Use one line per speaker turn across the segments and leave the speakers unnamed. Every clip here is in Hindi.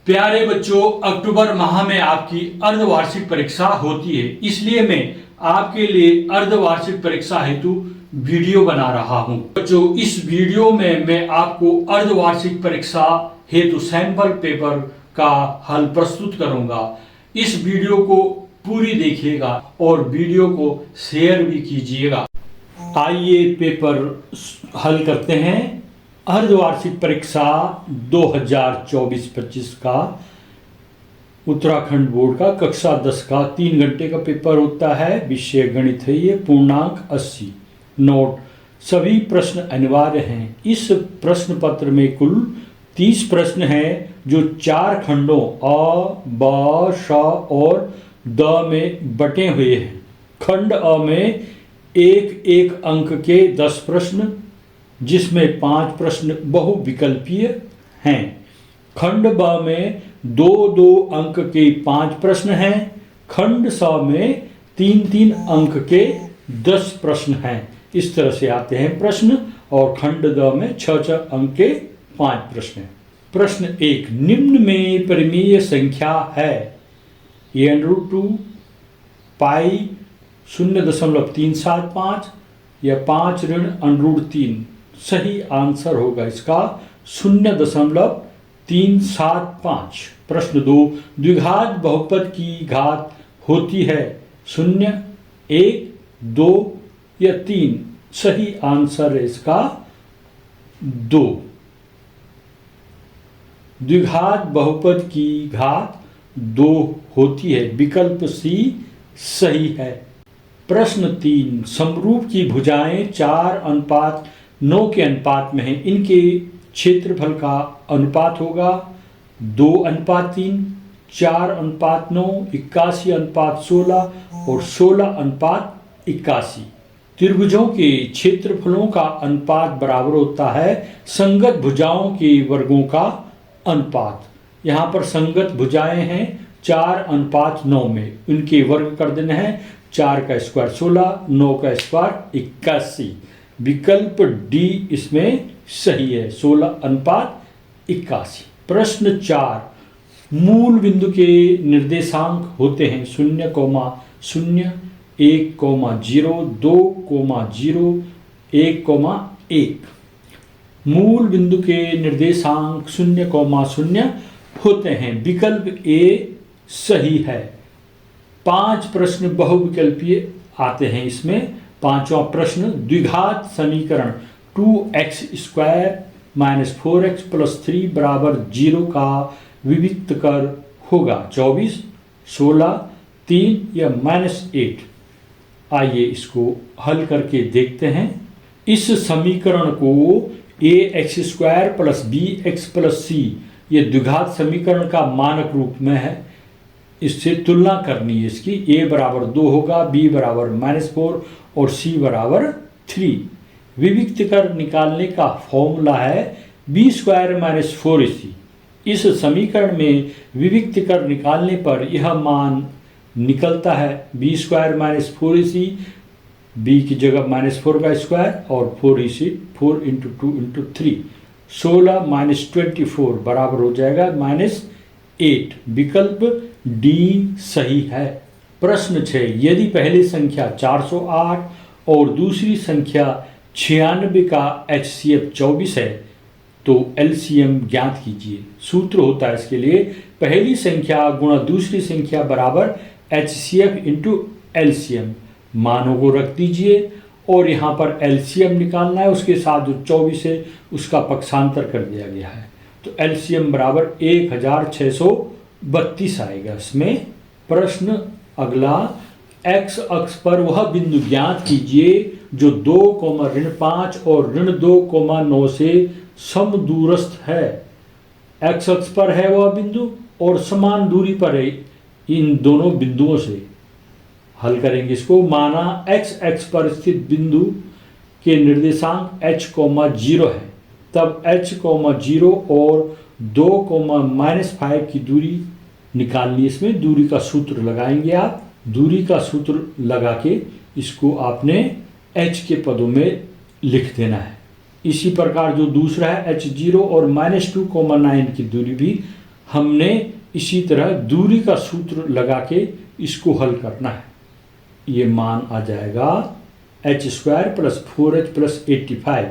प्यारे बच्चों, अक्टूबर माह में आपकी अर्धवार्षिक परीक्षा होती है, इसलिए मैं आपके लिए अर्धवार्षिक परीक्षा हेतु वीडियो बना रहा हूं। बच्चों, इस वीडियो में मैं आपको अर्धवार्षिक परीक्षा हेतु सैंपल पेपर का हल प्रस्तुत करूंगा। इस वीडियो को पूरी देखिएगा और वीडियो को शेयर भी कीजिएगा। आइए पेपर हल करते हैं। अर्धवार्षिक परीक्षा 2024-25 का उत्तराखंड बोर्ड का कक्षा 10 का 3 घंटे का पेपर होता है। विषय गणित है। ये पूर्णांक 80। नोट: सभी प्रश्न अनिवार्य हैं। इस प्रश्न पत्र में कुल 30 प्रश्न हैं जो 4 खंडों अ, ब, श और द में बटे हुए हैं। खंड अ में एक अंक के 10 प्रश्न, जिसमें 5 प्रश्न बहुविकल्पीय हैं। खंड ब में 2 अंक के 5 प्रश्न हैं। खंड स में 3 अंक के 10 प्रश्न हैं। इस तरह से आते हैं प्रश्न। और खंड द में 6 अंक के 5 प्रश्न हैं। प्रश्न 1: निम्न में परिमेय संख्या है a√2, पाई 0.375 या 5 ऋण √3। सही आंसर होगा इसका 0.375। प्रश्न 2: द्विघात बहुपद की घात होती है 0, 1, 2 या 3। सही आंसर है इसका 2। द्विघात बहुपद की घात 2 होती है। विकल्प सी सही है। प्रश्न 3: समरूप की भुजाएं 4:9 के अनुपात में हैं। इनके क्षेत्रफल का अनुपात होगा 2:3, 4:9, 81:16 और 16:81। त्रिभुजों के क्षेत्रफलों का अनुपात बराबर होता है संगत भुजाओं के वर्गों का अनुपात। यहाँ पर संगत भुजाएं हैं 4:9 में, उनके वर्ग कर देना है। 4 का स्क्वायर 16, 9 का स्क्वायर 81। विकल्प डी इसमें सही है, 16:81। प्रश्न 4: मूल बिंदु के निर्देशांक होते हैं 0,0, 1,0, 2,0, 1,1। मूल बिंदु के निर्देशांक 0,0 होते हैं। विकल्प ए सही है। 5 प्रश्न बहुविकल्पीय आते हैं इसमें। 5वां प्रश्न: द्विघात समीकरण 2x² - 4x + 3 = 0 का विविक्त कर होगा 24, 16, 3 या -8। आइए इसको हल करके देखते हैं। इस समीकरण को ax² + bx + c ये द्विघात समीकरण का मानक रूप में है। इससे तुलना करनी है इसकी। a = 2 होगा, b = -4 और c = 3। विविक्त कर निकालने का फॉर्मूला है b² - 4ac। इस समीकरण में विविक्त कर निकालने पर यह मान निकलता है b² - 4ac, b की जगह -4 का स्क्वायर और 4ac, 4 × 2 × 3, 16 - 24 बराबर हो जाएगा -8। विकल्प डी सही है। प्रश्न 6: यदि पहली संख्या 408 और दूसरी संख्या 96 का HCF 24 है तो LCM ज्ञात कीजिए। सूत्र होता है इसके लिए पहली संख्या गुणा दूसरी संख्या बराबर HCF × LCM। मानों को रख दीजिए और यहाँ पर LCM निकालना है। उसके साथ जो 24 है उसका पक्षांतर कर दिया गया है, तो LCM बराबर 1632 आएगा इसमें। प्रश्न अगला: x अक्ष पर वह बिंदु ज्ञात कीजिए जो 2,5 और -2,9 से समदूरस्थ है। x अक्ष पर है वह बिंदु और समान दूरी पर है इन दोनों बिंदुओं से। हल करेंगे इसको। माना x अक्ष पर स्थित बिंदु के निर्देशांक h,0 है, तब h,0 और 2,-5 की दूरी निकालनी। इसमें दूरी का सूत्र लगाएंगे आप। दूरी का सूत्र लगा के इसको आपने h के पदों में लिख देना है। इसी प्रकार जो दूसरा है h0 और -2,9 की दूरी भी हमने इसी तरह दूरी का सूत्र लगा के इसको हल करना है। ये मान आ जाएगा h² + 4h + 85।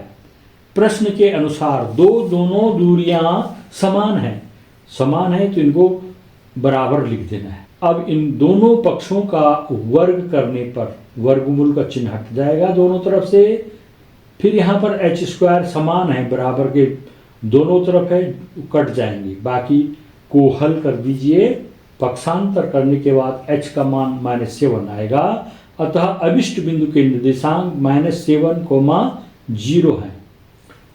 प्रश्न के अनुसार दोनों दूरियां समान हैं तो इनको बराबर लिख देना है। अब इन दोनों पक्षों का वर्ग करने पर वर्गमूल का चिन्ह हट जाएगा दोनों तरफ से। फिर यहाँ पर h² समान है, बराबर के दोनों तरफ है, कट जाएंगे। बाकी को हल कर दीजिए। पक्षांतर करने के बाद h का मान -7 आएगा। अतः अभिष्ट बिंदु के निर्देशांक -7, 0 है।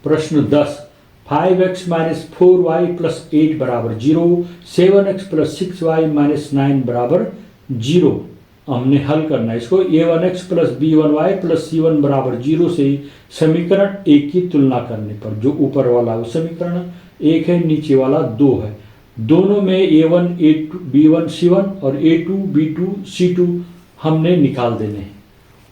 प्रश्न 10, 5x - 4y + 8 = 0, 7x + 6y - 9 = 0। हमने हल करना है इसको। a1x + b1y + c1 = 0 से समीकरण 1 की तुलना करने पर, जो ऊपर वाला वो समीकरण 1 है, नीचे वाला 2 है। दोनों में a1 a2 b1 c1 और a2 b2 c2 हमने निकाल देने हैं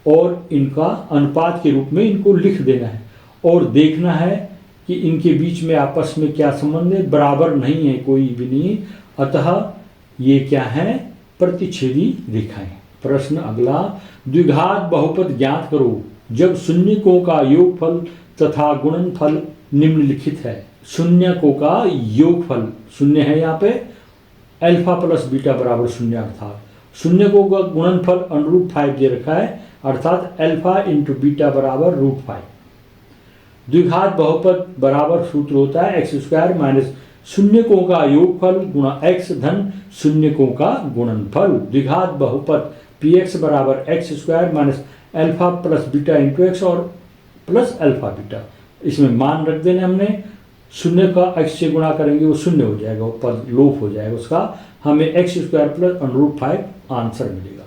और इनका अनुपात के रूप में इनको लिख देना है और देखना है कि इनके बीच में आपस में क्या संबंध है। बराबर नहीं है कोई भी नहीं, अतः ये क्या है, प्रतिच्छेदी रेखाएं। प्रश्न अगला, द्विघात बहुपद ज्ञात करो जब शून्यकों का योगफल तथा गुणनफल निम्नलिखित है। शून्यकों का योगफल शून्य है, यहाँ पे अल्फा प्लस बीटा बराबर 0, अर्थात शून्यकों का गुणनफल √5 दे रखा है, अर्थात अल्फा इंटू बीटा बराबर √5। द्विघात बहुपद बराबर सूत्र होता है x² - शून्यकों का योगफल गुणा x धन शून्यकों का गुणनफल। द्विघात बहुपद px बराबर x² - alpha plus beta into x और प्लस अल्फा बीटा। इसमें मान रख देने हमने, शून्य का x से गुणा करेंगे वो शून्य हो जाएगा, वो पद लोप हो जाएगा उसका, हमें x² + √5 आंसर मिलेगा।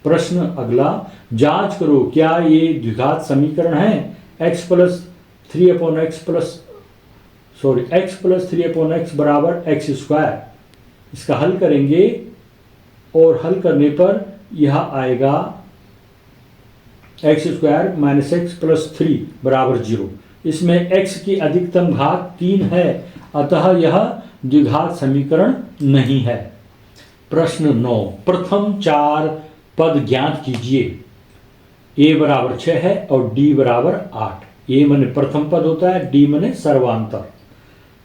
प्रश्न अगला, जांच करो क्या ये द्विघात समीकरण है। x + 3/x बराबर x²। इसका हल करेंगे और हल करने पर यह आएगा x² - x + 3 बराबर 0। इसमें x की अधिकतम घात 3 है, अतः यह द्विघात समीकरण नहीं है। प्रश्न 9, प्रथम 4 पद ज्ञात कीजिए। a बराबर 6 है और d बराबर 8। a माने प्रथम पद होता है, d माने सर्वांतर।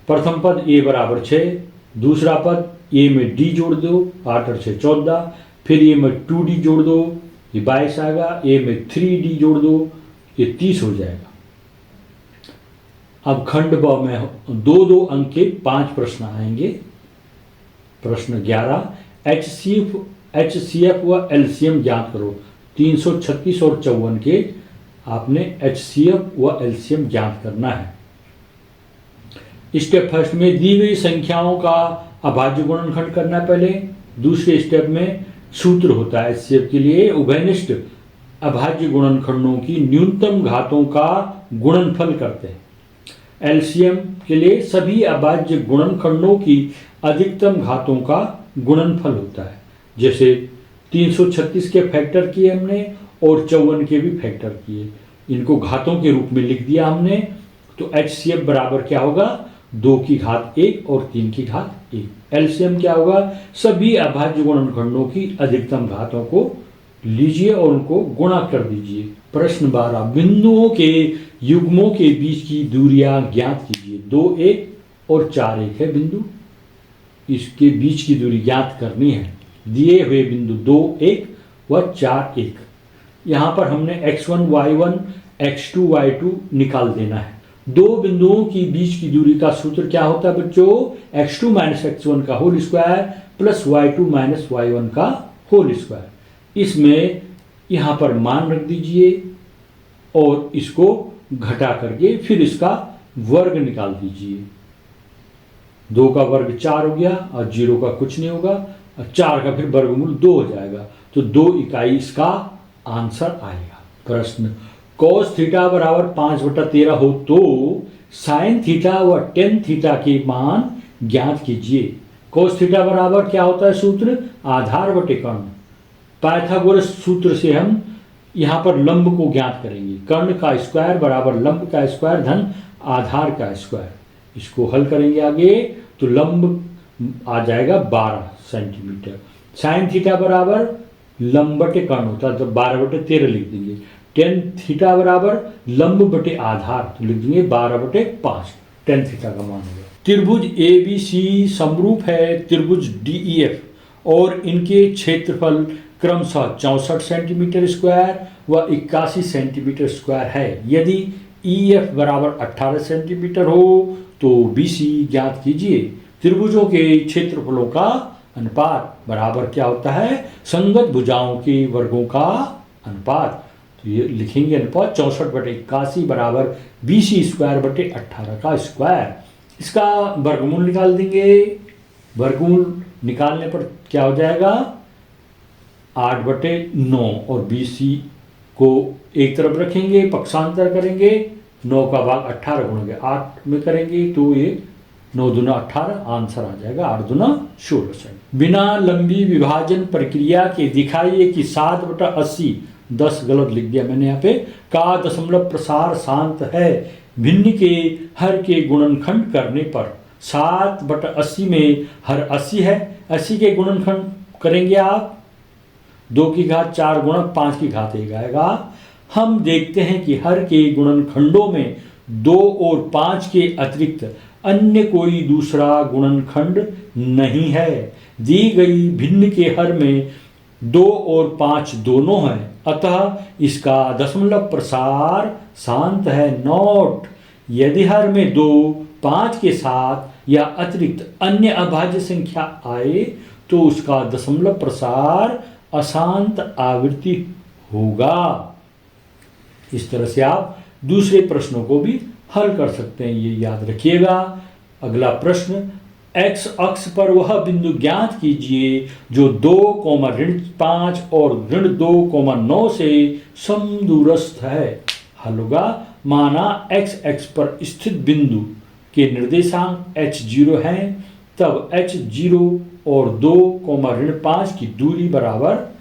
प्रथम पद a बराबर 6, दूसरा पद a में d जोड़ दो, 8 और 6 14, फिर a में 2d जोड़ दो, ये 22 आएगा, a में 3d जोड़ दो, ये 30 हो जाएगा। अब खंड ब में 2-2 अंक के 5 प्रश्न आएंगे। प्रश्न 11, HCF व LCM ज्ञात करो। 336 और 54 के आपने HCF व LCM ज्ञात करना है। स्टेप फर्स्ट में दी गई संख्याओं का अभाज्य गुणनखंड करना है पहले। दूसरे स्टेप में सूत्र होता है HCF के लिए, उभयनिष्ठ अभाज्य गुणनखंडों की न्यूनतम घातों का गुणनफल करते हैं। LCM के लिए सभी अभाज्य गुणनखंडों की अधिकतम घातों का गुणनफल होता है। जैसे 336 के फैक्टर किए हमने और 54 के भी फैक्टर किए, इनको घातों के रूप में लिख दिया हमने, तो HCF बराबर क्या होगा, 2 की घात 1 और 3 की घात 1। LCM क्या होगा, सभी अभाज्य गुणनखंडों की अधिकतम घातों को लीजिए और उनको गुणा कर दीजिए। प्रश्न 12, बिंदुओं के युग्मों के बीच की दूरियां ज्ञात कीजिए। 2 1 और 4 1 है बिंदु, इसके बीच की दूरी ज्ञात करनी है। दिए हुए बिंदु 2 1 व 4 1, यहाँ पर हमने x1 y1 x2 y2 निकाल देना है। दो बिंदुओं की बीच की दूरी का सूत्र क्या होता है बच्चों, x2 - x1 का whole square plus y2 - y1 का होल स्क्वायर। इसमें यहाँ पर मान रख दीजिए और इसको घटा करके फिर इसका वर्ग निकाल दीजिए। 2 का वर्ग 4 हो गया और 0 का कुछ नहीं होगा, और 4 का फिर वर्गमूल 2 हो जाएगा, तो 2 इकाई इसका आंसर आएगा। प्रश्न, cos थीटा बराबर 5/13 हो तो sin थीटा व tan थीटा के मान ज्ञात कीजिए। cos थीटा बराबर क्या होता है सूत्र, आधार बटे कर्ण। पाइथागोरस सूत्र से हम यहाँ पर लंब को ज्ञात करेंगे। कर्ण का स्क्वायर बराबर लंब का स्क्वायर धन आधार का स्क्वायर। इसको हल करेंगे आगे, तो लंब आ जाएगा 12 सेंटीमीटर। साइन थीटा बराबर लंब बटे कर्ण होता है, तो 12/13 लिख देंगे। टेन थीटा बराबर लंब बटे आधार, तो लिख देंगे 12/5 टेन थीटा का मान होगा। त्रिभुज ABC समरूप है त्रिभुज DEF और इनके क्षेत्रफल क्रमशः 64 सेंटीमीटर स्क्वायर व 81 सेंटीमीटर स्क्वायर है। यदि EF बराबर 18 सेंटीमीटर हो तो BC ज्ञात कीजिए। त्रिभुजों के क्षेत्रफलों का अनुपात बराबर क्या होता है? संगत भुजाओं के वर्गों का अनुपात। तो ये लिखेंगे अनुपात 64/81 बराबर BC स्क्वायर बटे 18 का स्क्वायर। इसका वर्गमूल निकाल देंगे। वर्गमूल निकालने पर क्या हो जाएगा? 8/9 और BC को एक तरफ रखेंगे, पक्षांतर करेंगे, 9 का भाग 18 गुणा 8 में करेंगे तो ये 9 दूना 18 आंसर आ जाएगा 8 दूना 16। बिना लंबी विभाजन प्रक्रिया के दिखाइए कि 7/80 10 गलत लिख दिया मैंने यहाँ पे का दशमलव प्रसार शांत है। भिन्न के हर के गुणनखंड करने पर 7/80 में हर 80 है, 80 के गुणनखंड करेंगे आप 2 की घात 4 गुणा 5 की घात 1 आएगा। हम देखते हैं कि हर के गुणनखंडों में 2 और 5 के अतिरिक्त अन्य कोई दूसरा गुणनखंड नहीं है। दी गई भिन्न के हर में 2 और 5 दोनों हैं, अतः इसका दशमलव प्रसार शांत है। नोट, यदि हर में 2, 5 के साथ या अतिरिक्त अन्य अभाज्य संख्या आए तो उसका दशमलव प्रसार अशांत आवृत्ति होगा। इस तरह से आप दूसरे प्रश्नों को भी हल कर सकते हैं, ये याद रखिएगा। अगला प्रश्न, x अक्ष पर वह बिंदु ज्ञात कीजिए जो 2,-5 और -2,9 से समदूरस्थ है। हल होगा, माना x अक्ष पर स्थित बिंदु के निर्देशांक h0 हैं, तब h0 और 2,-5 की दूरी बराबर,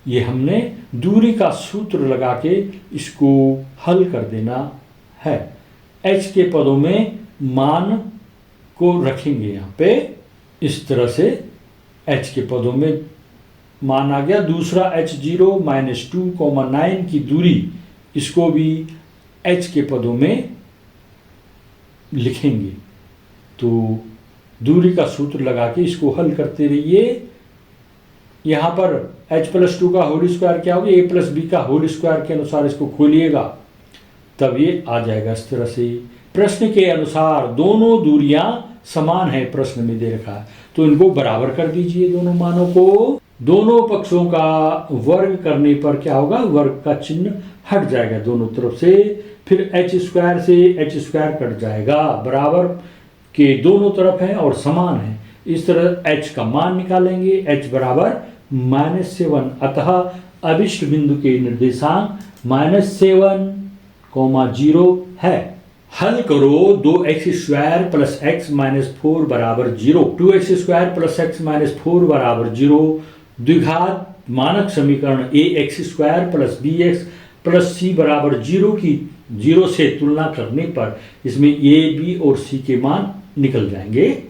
ये हमने दूरी का सूत्र लगा के इसको हल कर देना है। h के पदों में मान को रखेंगे यहाँ पे इस तरह से, h के पदों में मान आ गया। दूसरा h0 -2,9 की दूरी, इसको भी h के पदों में लिखेंगे। तो दूरी का सूत्र लगा के इसको हल करते रहिए। यहाँ पर h+2 का होल स्क्वायर क्या होगा? a+b का होल स्क्वायर के अनुसार इसको खोलिएगा, तब ये आ जाएगा इस तरह से। प्रश्न के अनुसार दोनों दूरियां समान है, प्रश्न में दे रखा है, तो इनको बराबर कर दीजिए दोनों मानों को। दोनों पक्षों का वर्ग करने पर क्या होगा? वर्ग का चिन्ह हट जाएगा दोनों तरफ से, फिर h स्क्वायर से h स्क्वायर कट जाएगा। बराबर के दोनों तरफ हैं और समान है। इस तरह h का मान निकालेंगे, h बराबर -7, अतः अभिष्ट बिंदु के निर्देशांक -7,0 है। हल करो 2x² + x - 4 बराबर 0, 2x² + x - 4 बराबर 0 द्विघात मानक समीकरण ax² + bx + c बराबर 0 की 0 से तुलना करने पर इसमें a, b और c के मान निकल जाएंगे।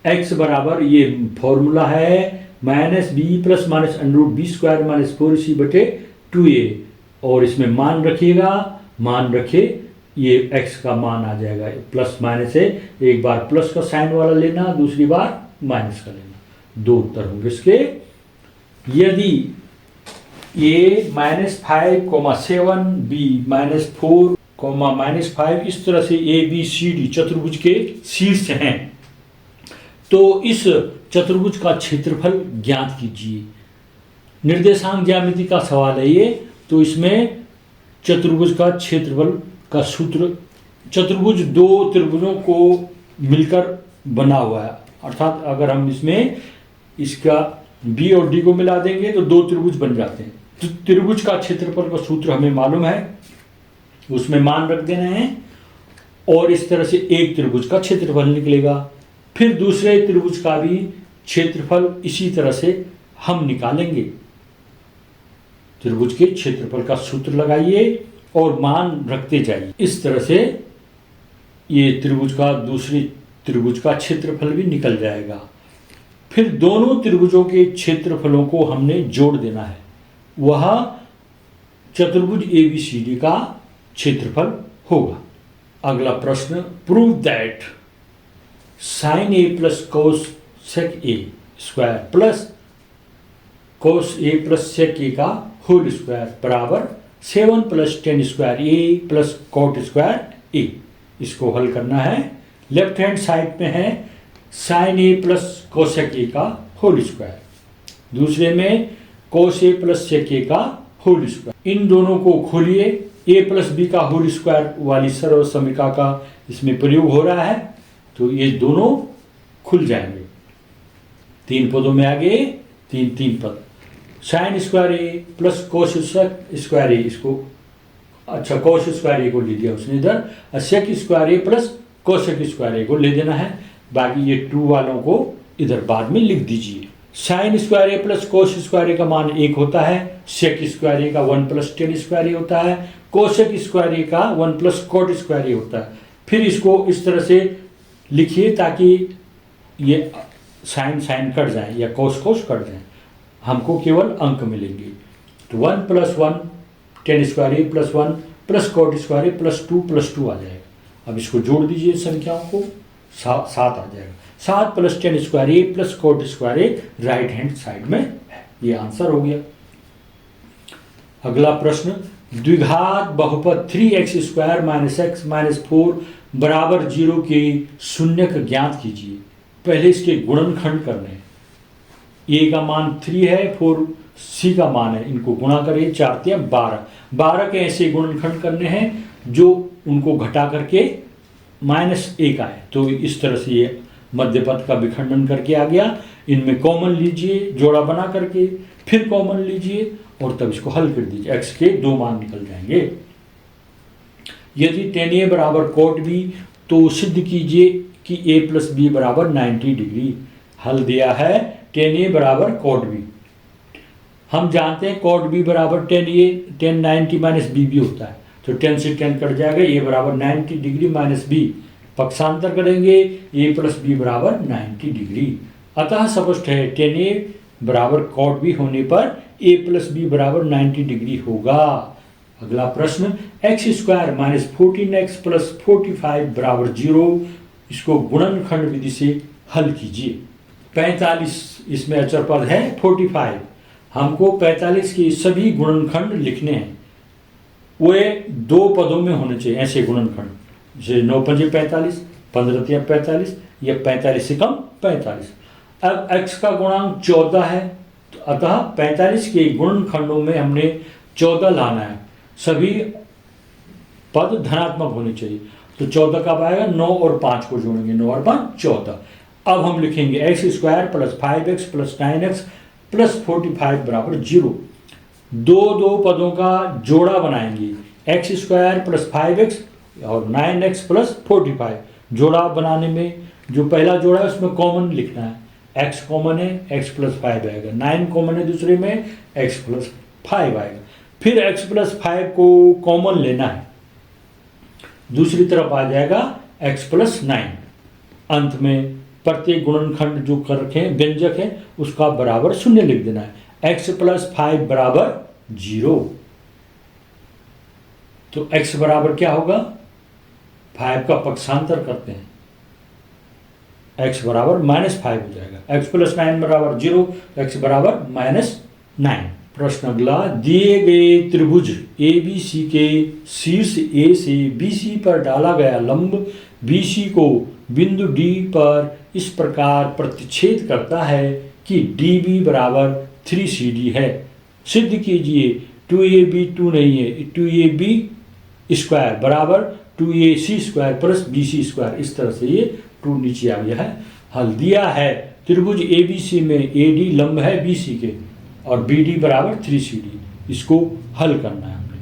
x बराबर, ये फॉर्मूला है -b + √b² - 4c बटे 2a, और इसमें मान रखिएगा, मान रखे ये x का मान आ जाएगा। प्लस माइनस है, एक बार प्लस का साइन वाला लेना, दूसरी बार माइनस का लेना, दो उत्तर होंगे इसके। यदि a -5,7 b -4, -5 इस तरह से ABCD चतुर्भुज के शीर्ष हैं, तो इस चतुर्भुज का क्षेत्रफल ज्ञात कीजिए। निर्देशांक ज्यामिति का सवाल है ये, तो इसमें चतुर्भुज का क्षेत्रफल का सूत्र, चतुर्भुज दो त्रिभुजों को मिलकर बना हुआ है, अर्थात अगर हम इसमें इसका B और D को मिला देंगे तो दो त्रिभुज बन जाते हैं। तो त्रिभुज का क्षेत्रफल का सूत्र हमें मालूम है, उसमें मान रख देना है, और इस तरह से एक त्रिभुज का क्षेत्रफल निकलेगा। फिर दूसरे त्रिभुज का भी क्षेत्रफल इसी तरह से हम निकालेंगे। त्रिभुज के क्षेत्रफल का सूत्र लगाइए और मान रखते जाइए। इस तरह से ये त्रिभुज का दूसरी त्रिभुज का क्षेत्रफल भी निकल जाएगा। फिर दोनों त्रिभुजों के क्षेत्रफलों को हमने जोड़ देना है, वह चतुर्भुज ABCD का क्षेत्रफल होगा। अगला प्रश्न, prove that sin A plus cos sec A square plus cos A plus sec A का होल स्क्वायर बराबर 7 plus ten square A plus cot square A। इसको हल करना है। लेफ्ट हैंड साइड में है sin A plus cosec A का होल स्क्वायर, दूसरे में कोस A प्लस सेक A का होल स्क्वायर। इन दोनों को खोलिए, A प्लस बी का होल स्क्वायर वाली सर्व समीकरण का इसमें प्रयोग हो रहा है, तो ये दोनों खुल जाएंगे। तीन पदों में आ गए, तीन पद। साइन स्क्वायर ए प्लस कोस स्क्वायर ए, इसको अच्छा कोस स्क्वायर ए को ले दिया उसने इधर, और सेक स्क्वायर ए प्लस कोसेक स्क्वायर ए को ले देना है। बाकी ये ट्रू वालों को इधर बाद में लिख दीजिए। साइन स्क्वायर ए प्लस कोस स्क्वायर ए का मान 1 होता है, सेक स्क्वायर ए का 1 प्लस टेन स्क्वायर ए होता है, कोसेक स्क्वायर ए का 1 प्लस कोट स्क्वायर ए होता है। फिर इसको इस तरह से लिखिए ताकि ये साइन साइन कट जाए या कोस कोस कट जाए, हमको केवल अंक मिलेंगे। तो 1 प्लस 1 टेन स्क्वायर ए प्लस 1 प्लस कोट स्क्वायर ए प्लस 2 आ जाएगा। अब इसको जोड़ दीजिए संख्याओं को, 7 आ जाएगा। 7 प्लस टेन स्क्वायर ए प्लस कोट स्क्वायर ए राइट हैंड साइड में है। ये आंसर हो गया। अगला प्रश्न, द्विघात बहुपद 3x square minus x minus 4 बराबर 0 के शून्यक ज्ञात कीजिए। पहले इसके गुणनखंड करने हैं। ए का मान 3 है, 4 सी का मान है, इनको गुणा करें, 4 × 12 के ऐसे गुणनखंड करने हैं जो उनको घटा करके -1 आए। तो इस तरह से ये मध्य पद का विखंडन करके आ गया। इनमें कॉमन लीजिए जोड़ा बना करके, फिर कॉमन लीजिए और तब इसको हल कर दीजिए। x के 2 मान निकल जाएंगे। यदि tan A बराबर cot B तो सिद्ध कीजिए कि A प्लस बी बराबर 90 डिग्री। हल दिया है tan A बराबर cot B। हम जानते हैं cot B बराबर tan 90 माइनस बी भी होता है, तो 10 से 10 कट जाएगा, A बराबर 90 डिग्री माइनस बी। पक्षांतर करेंगे, A प्लस बी बराबर 90 डिग्री। अतः स्पष्ट है tan A बराबर cot B होने पर A प्लस बी बराबर 90 डिग्री होगा। अगला प्रश्न, x square minus 14x plus 45 बराबर 0, इसको गुणनखंड विधि से हल कीजिए। 45 इसमें अचर पद है, 45 हमको 45 के सभी गुणनखंड लिखने हैं। वे 2 पदों में होने चाहिए ऐसे गुणनखंड, जैसे 9 × 5 = 45, 15 × 45 या 45 से कम 45। अब x का गुणांक 14 है, तो अतः 45 के गुणनखंडों में हमने 14 लाना है। सभी पद धनात्मक होने चाहिए, तो 14 कब आएगा? 9 और 5 को जोड़ेंगे, 9 और 5 14। अब हम लिखेंगे x square plus 5x plus 9x plus 45 बराबर 0। 2 पदों का जोड़ा बनाएंगे, एक्स स्क्वायर प्लस 5x और 9x प्लस 45। जोड़ा बनाने में जो पहला जोड़ा है उसमें कॉमन लिखना है, x कॉमन है, x प्लस 5 आएगा, 9 कॉमन है दूसरे में, x प्लस 5 आएगा। फिर x प्लस 5 को कॉमन लेना है, दूसरी तरफ आ जाएगा x प्लस 9। अंत में प्रत्येक गुणनखंड जो कर रखे हैं व्यंजक है उसका बराबर 0 लिख देना है। x प्लस 5 बराबर 0, तो x बराबर क्या होगा? 5 का पक्षांतर करते हैं, x बराबर -5 हो जाएगा। x प्लस 9 बराबर 0, x बराबर -9। प्रश्न अगला, दिए गए त्रिभुज ABC के शीर्ष A से BC पर डाला गया लंब BC को बिंदु D पर इस प्रकार प्रतिच्छेद करता है कि DB बराबर 3CD है। सिद्ध कीजिए 2AB 2 नहीं है, 2AB स्क्वायर बराबर 2AC square plus BC square. इस तरह से ये 2 नीचे आ गया है। हल दिया है त्रिभुज ABC में AD लंब है BC के और BD बराबर 3CD। इसको हल करना है हमने,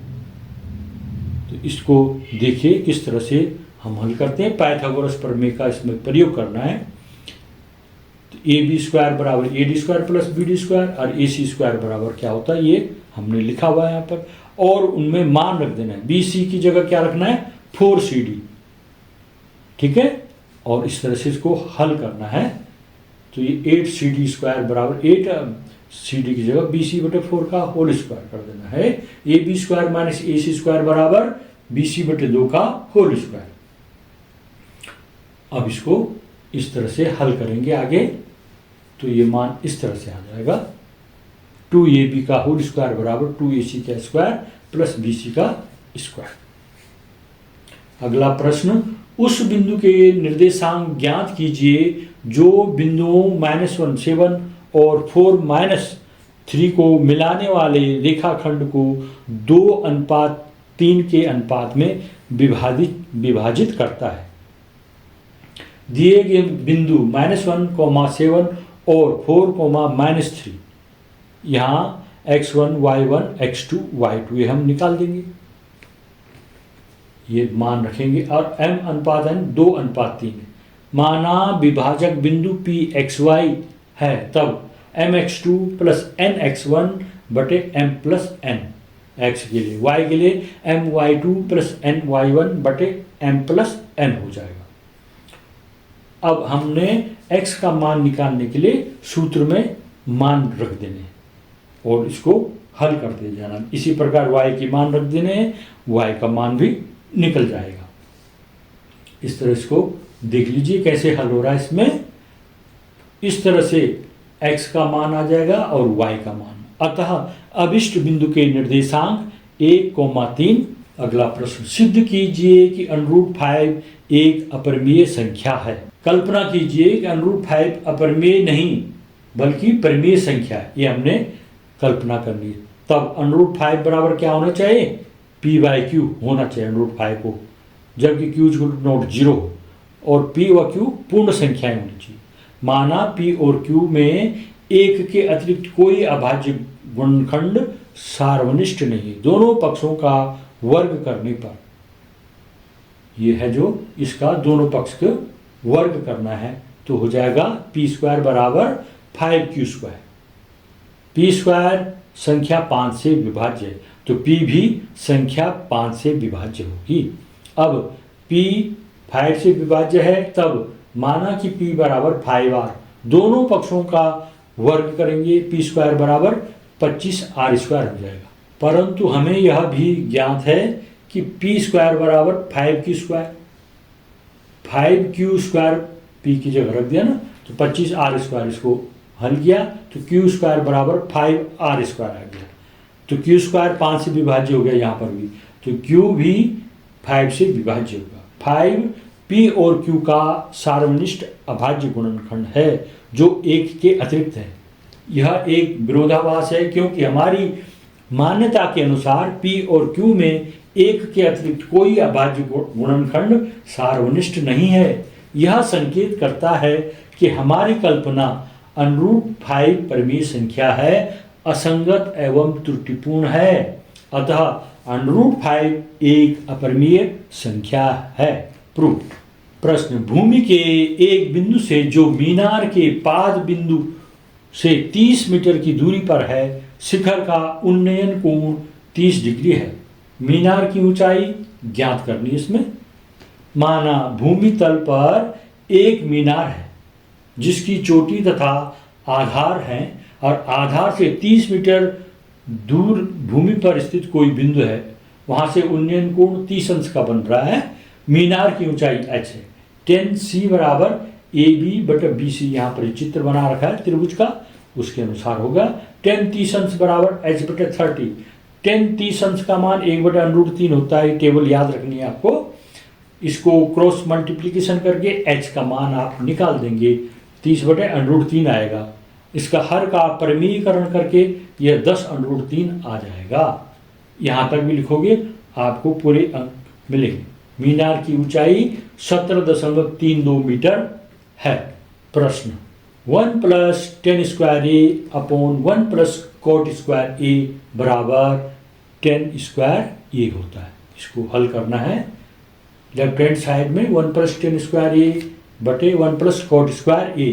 तो इसको देखिए किस तरह से हम हल करते हैं। पाइथागोरस प्रमेय का इसमें प्रयोग करना है। तो AB स्क्वायर बराबर AD square plus BD square और AC स्क्वायर बराबर क्या होता है ये हमने लिखा हुआ है यहाँ पर, और उनमें मान रख देना है। BC की जगह क्या रखना है? 4CD, ठीक है। और इस तरह से इसको हल करना है। तो ये 8CD² बराबर 8CD की जगह BC/4 का होल स्क्वायर कर देना है। AB² माइनस AC² बराबर BC/2 का होल स्क्वायर। अब इसको इस तरह से हल करेंगे आगे, तो ये मान इस तरह से आ जाएगा 2AB का होल स्क्वायर बराबर 2AC का स्क्वायर प्लस BC का स्क्वायर। अगला प्रश्न, उस बिंदु के निर्देशांक ज्ञात कीजिए जो बिंदुओं -1 7 और 4 -3 को मिलाने वाले रेखाखंड को 2:3 के अनुपात में विभाजित करता है। दिए गए बिंदु -1, 7 और 4, -3, यहाँ x1, y1, x2, y2 ये हम निकाल देंगे, ये मान रखेंगे और m/n 2:3 है। माना विभाजक बिंदु Pxy है, तब mx2 प्लस nx1 बटे m प्लस n x के लिए, y के लिए my2 प्लस ny1 बटे m प्लस n हो जाएगा। अब हमने x का मान निकालने के लिए सूत्र में मान रख देने और इसको हल कर दे जाना। इसी प्रकार y के मान रख देने, y का मान भी निकल जाएगा। इस तरह इसको देख लीजिए कैसे हल हो रहा है। इसमें इस तरह से x का मान आ जाएगा और y का मान। अतः अभिष्ट बिंदु के निर्देशांक 1,3। अगला प्रश्न, सिद्ध कीजिए कि √5 एक अपरिमेय संख्या है। कल्पना कीजिए कि √5 अपरिमेय नहीं बल्कि परिमेय संख्या है, ये हमने कल्पना करनी है। तब √5 बराबर क्या होना चाहिए? P/Q होना चाहिए √5 को, जबकि Q ≠ 0 और P व Q पूर्ण संख्याएं होनी चाहिए। माना P और Q में एक के अतिरिक्त कोई अभाज्य गुणनखंड सार्वनिष्ठ नहीं, दोनों पक्षों का वर्ग करने पर, ये है जो इसका दोनों पक्ष को वर्ग करना है, तो हो जाएगा P² बराबर 5Q²। P² संख्या 5 से विभाज्य है, तो P भी संख्या 5 से विभाज्य होगी। अब P 5 से विभाज्य है, तब माना कि P बराबर 5R, दोनों पक्षों का वर्ग करेंगे, P² बराबर 25R² हो जाएगा। परंतु हमें यह भी ज्ञात है कि P² बराबर 5Q², 5Q² P की जगह रख दिया ना, तो 25R², इसको हल किया तो Q² बराबर 5R² आ गया। तो Q² 5 से विभाज्य हो गया यहाँ पर भी, तो Q भी 5 से विभाज्य होगा। 5 P और Q का सार्वनिष्ठ अभाज्य गुणनखंड है जो एक के अतिरिक्त है। यह एक विरोधाभास है, क्योंकि हमारी मान्यता के अनुसार P और Q में एक के अतिरिक्त कोई अभाज्य गुणनखंड सार्वनिष्ठ नहीं है। यह संकेत करता है कि हमारी कल्पना √5 परिमेय संख्या है, असंगत एवं त्रुटिपूर्ण है। अतः √5 एक अपरिमेय संख्या है। प्रूफ। प्रश्न, भूमि के एक बिंदु से जो मीनार के पाद बिंदु से 30 मीटर की दूरी पर है, शिखर का उन्नयन कोण 30 डिग्री है। मीनार की ऊंचाई ज्ञात करनी है इसमें। माना भूमि तल पर एक मीनार है जिसकी चोटी तथा आधार है और आधार से 30 मीटर दूर भूमि पर स्थित कोई बिंदु है, वहां से उन्नयन कोण 30 अंश का बन रहा है। मीनार की ऊंचाई h है। 10C बराबर AB/BC, यहाँ पर चित्र बना रखा है त्रिभुज का, उसके अनुसार होगा। 10 30 अंश बराबर h/30। 10 30 अंश का मान 1/√3 होता है, टेबल याद रखनी है आपको। इसको क्रॉस मल्टीप्लिकेशन करके h का मान आप निकाल देंगे, 30/√3 आएगा। इसका हर का परिमेयीकरण करके यह 10√3 आ जाएगा। यहाँ तक भी लिखोगे आपको पूरे अंक मिलेंगे। मीनार की ऊंचाई 17.32 मीटर है। प्रश्न, 1 + tan²A/1 + cot²A बराबर tan²A होता है। इसको हल करना है। लेफ्ट हैंड साइड में 1 + tan²A/1 + cot²A,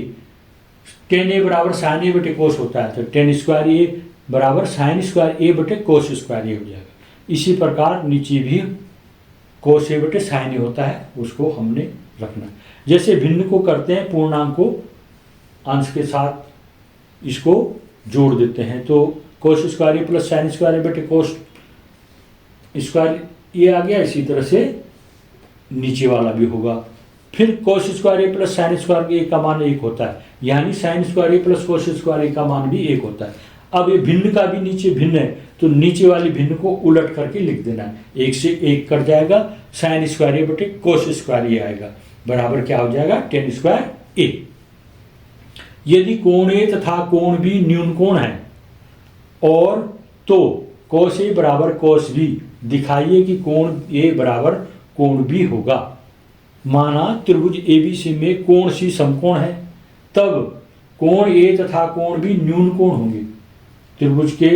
tan A बराबर sin A/cos कोस होता है, तो tan²A बराबर sin²A/cos² हो जाएगा। इसी प्रकार नीचे भी cos A/sin A होता है, उसको हमने रखना। जैसे भिन्न को करते हैं पूर्णांक को अंश के साथ इसको जोड़ देते हैं, तो कोस स्क्वायर ए प्लस साइन स्क्वायर ए बटे कोस स्क्वायर ये आ गया। इसी तरह से नीचे वाला भी होगा। फिर कोस स्क्वायर ए प्लस साइन स्क्वायर ए का मान 1 होता है, यानी साइन स्क्वायर ए प्लस कोस स्क्वायर ए का मान भी 1 होता है। अब ये भिन्न का भी नीचे भिन्न है, तो नीचे वाली भिन्न को उलट करके लिख देना है। 1 से 1 कट जाएगा, साइन स्क्वायर ए बटे कोस स्क्वायर ए आएगा, बराबर क्या हो जाएगा टेन स्क्वायर ए। यदि कोण ए तथा कोण बी न्यून कोण है और तो कोस ए बराबर कोस बी, दिखाइए कि कोण ए बराबर कोण बी होगा। माना त्रिभुज एबीसी में कोण सी समकोण है, तब कोण ए तथा कोण बी न्यून कोण होंगे। त्रिभुज के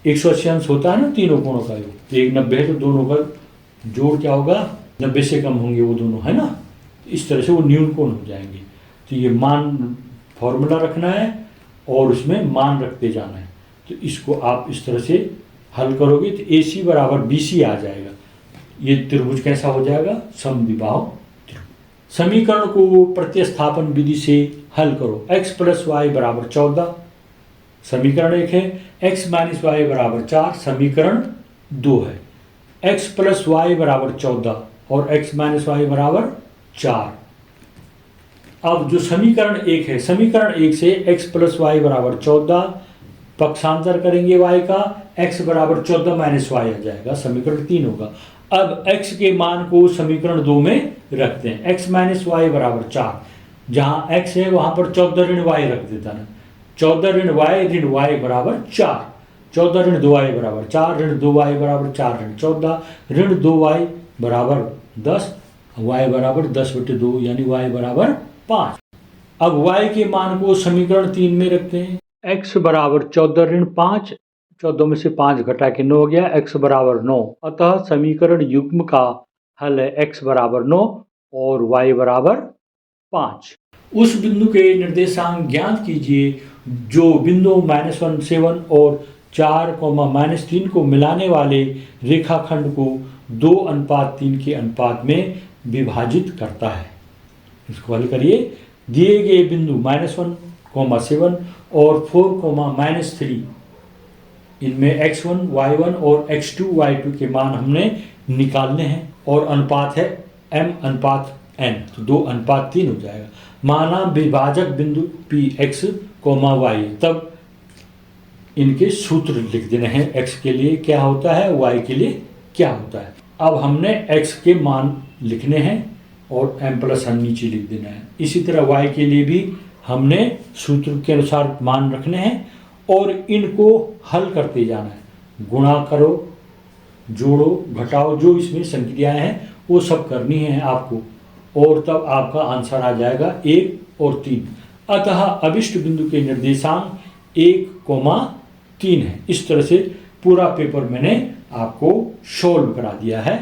180 अंश होता है ना तीनों कोणों का योग, तो 190 है तो दोनों का जोड़ क्या होगा 90 से कम होंगे वो दोनों, है ना। इस तरह से वो न्यून कोण हो जाएंगे। तो ये मान फॉर्मूला रखना है और उसमें मान रखते जाना है। तो इसको आप इस तरह से हल करोगे तो AC बराबर BC आ जाएगा। ये त्रिभुज कैसा हो जाएगा समद्विबाहु त्रिभुज। समीकरण को प्रतिस्थापन विधि से हल करो। x प्लस वाई बराबर 14 समीकरण 1 है, x माइनस वाई बराबर 4 समीकरण 2 है। x प्लस वाई बराबर 14 और x माइनस वाई बराबर 4। अब जो समीकरण 1 है, समीकरण 1 से x प्लस वाई बराबर 14 पक्षांतर करेंगे y का, x बराबर 14 माइनस वाई आ जाएगा, समीकरण 3 होगा। अब x के मान को समीकरण 2 में रखते हैं। x माइनस वाई बराबर 4, जहाँ x है वहाँ पर 14 ऋण y रख देता ना, 14 ऋण y बराबर 4, 14 ऋण 2y बराबर 4, ऋण 2y बराबर 4 ऋण 14, ऋण 2y बराबर 10, y बराबर 10/2 यानी y बराबर 5। अब y के मान को समीकरण 3 में रखते हैं। x बराबर 14 ऋण 5, 14 में से 5 घटा के 9 हो गया, x बराबर 9। अतः समीकरण युग्म का हल है x बराबर 9 और y बराबर 5। उस बिंदु के निर्देशांक ज्ञात कीजिए जो बिंदु -1 7 और 4, -3 को मिलाने वाले रेखाखंड को 2:3 के अनुपात में विभाजित करता है। इसको हल करिए। दिए गए बिंदु -1, 7 और 4, -3 इनमें x1, y1 और x2, y2 के मान हमने निकालने हैं और अनुपात है m/n, तो 2:3 हो जाएगा। माना विभाजक बिंदु Px, y, तब इनके सूत्र लिख देने हैं। x के लिए क्या होता है, y के लिए क्या होता है। अब हमने x के मान लिखने हैं और m+n नीचे लिख देना है। इसी तरह y के लिए भी हमने सूत्र के अनुसार मान रखने हैं और इनको हल करते जाना है। गुणा करो, जोड़ो, घटाओ, जो इसमें संक्रियाएं हैं वो सब करनी है आपको, और तब आपका आंसर आ जाएगा 1 और 3। अतः अभिष्ट बिंदु के निर्देशांक 1, 3 है। इस तरह से पूरा पेपर मैंने आपको सोल्व करा दिया है।